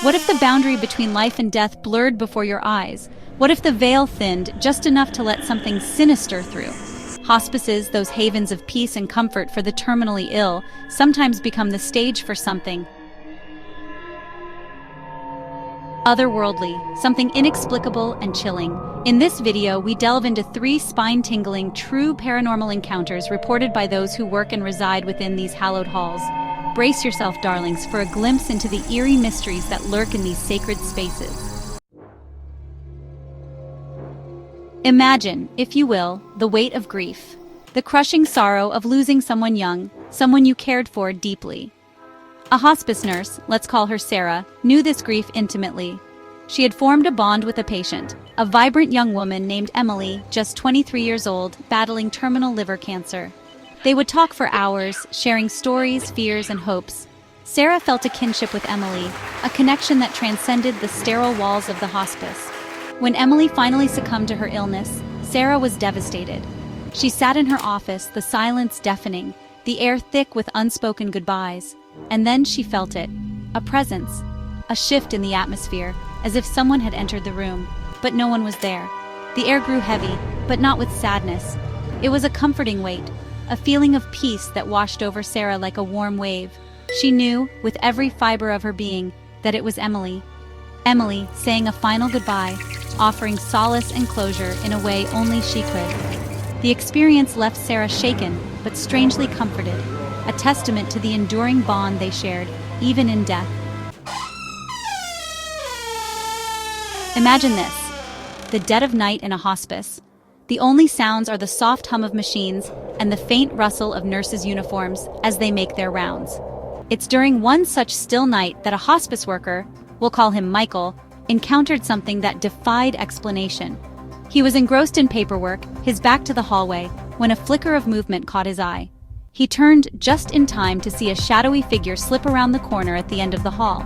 What if the boundary between life and death blurred before your eyes? What if the veil thinned just enough to let something sinister through? Hospices, those havens of peace and comfort for the terminally ill, sometimes become the stage for something otherworldly, something inexplicable and chilling. In this video, we delve into 3 spine-tingling, true paranormal encounters reported by those who work and reside within these hallowed halls. Brace yourself, darlings, for a glimpse into the eerie mysteries that lurk in these sacred spaces. Imagine, if you will, the weight of grief, the crushing sorrow of losing someone young, someone you cared for deeply. A hospice nurse, let's call her Sarah, knew this grief intimately. She had formed a bond with a patient, a vibrant young woman named Emily, just 23 years old, battling terminal liver cancer. They would talk for hours, sharing stories, fears, and hopes. Sarah felt a kinship with Emily, a connection that transcended the sterile walls of the hospice. When Emily finally succumbed to her illness, Sarah was devastated. She sat in her office, the silence deafening, the air thick with unspoken goodbyes. And then she felt it, a presence, a shift in the atmosphere, as if someone had entered the room, but no one was there. The air grew heavy, but not with sadness. It was a comforting weight, a feeling of peace that washed over Sarah like a warm wave. She knew, with every fiber of her being, that it was Emily. Emily, saying a final goodbye, offering solace and closure in a way only she could. The experience left Sarah shaken, but strangely comforted, a testament to the enduring bond they shared, even in death. Imagine this: the dead of night in a hospice. The only sounds are the soft hum of machines and the faint rustle of nurses' uniforms as they make their rounds. It's during one such still night that a hospice worker, we'll call him Michael, encountered something that defied explanation. He was engrossed in paperwork, his back to the hallway, when a flicker of movement caught his eye. He turned just in time to see a shadowy figure slip around the corner at the end of the hall.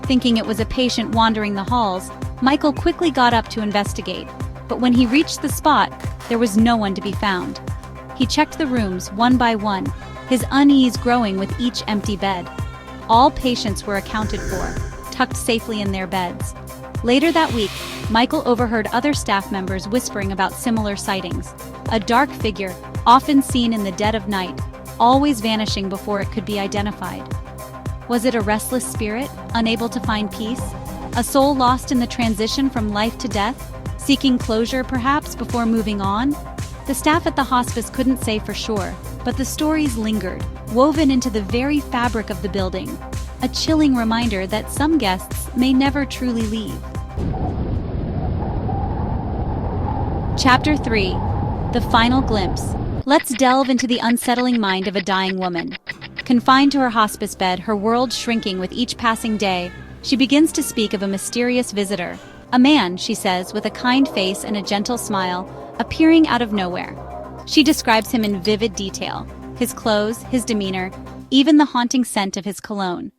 Thinking it was a patient wandering the halls, Michael quickly got up to investigate. But when he reached the spot, there was no one to be found. He checked the rooms one by one, his unease growing with each empty bed. All patients were accounted for, tucked safely in their beds. Later that week, Michael overheard other staff members whispering about similar sightings. A dark figure, often seen in the dead of night, always vanishing before it could be identified. Was it a restless spirit, unable to find peace? A soul lost in the transition from life to death? Seeking closure, perhaps, before moving on? The staff at the hospice couldn't say for sure, but the stories lingered, woven into the very fabric of the building. A chilling reminder that some guests may never truly leave. Chapter 3. The Final Glimpse. Let's delve into the unsettling mind of a dying woman. Confined to her hospice bed, her world shrinking with each passing day, she begins to speak of a mysterious visitor. A man, she says, with a kind face and a gentle smile, appearing out of nowhere. She describes him in vivid detail: his clothes, his demeanor, even the haunting scent of his cologne.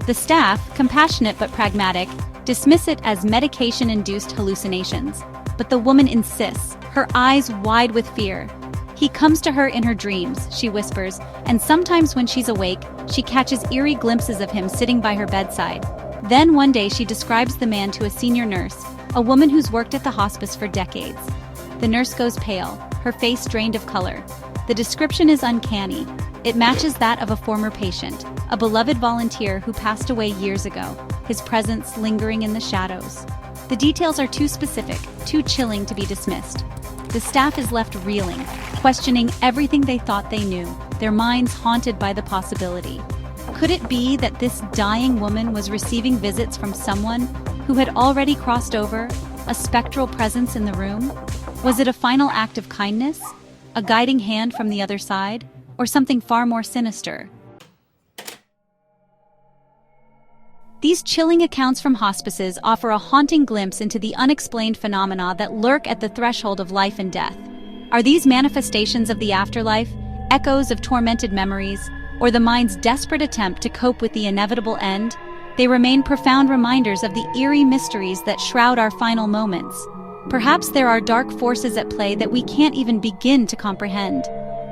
The staff, compassionate but pragmatic, dismiss it as medication-induced hallucinations. But the woman insists, her eyes wide with fear. He comes to her in her dreams, she whispers, and sometimes when she's awake, she catches eerie glimpses of him sitting by her bedside. Then one day she describes the man to a senior nurse, a woman who's worked at the hospice for decades. The nurse goes pale, her face drained of color. The description is uncanny. It matches that of a former patient, a beloved volunteer who passed away years ago, his presence lingering in the shadows. The details are too specific, too chilling to be dismissed. The staff is left reeling, questioning everything they thought they knew, their minds haunted by the possibility. Could it be that this dying woman was receiving visits from someone who had already crossed over, a spectral presence in the room? Was it a final act of kindness, a guiding hand from the other side, or something far more sinister? These chilling accounts from hospices offer a haunting glimpse into the unexplained phenomena that lurk at the threshold of life and death. Are these manifestations of the afterlife, echoes of tormented memories, or the mind's desperate attempt to cope with the inevitable end? They remain profound reminders of the eerie mysteries that shroud our final moments. Perhaps there are dark forces at play that we can't even begin to comprehend.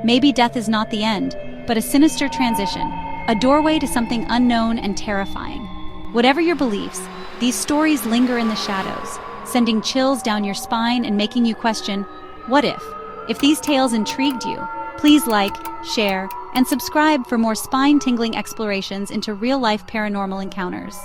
Maybe death is not the end, but a sinister transition, a doorway to something unknown and terrifying. Whatever your beliefs, these stories linger in the shadows, sending chills down your spine and making you question, what if? If these tales intrigued you, please like, share, and subscribe for more spine-tingling explorations into real-life paranormal encounters.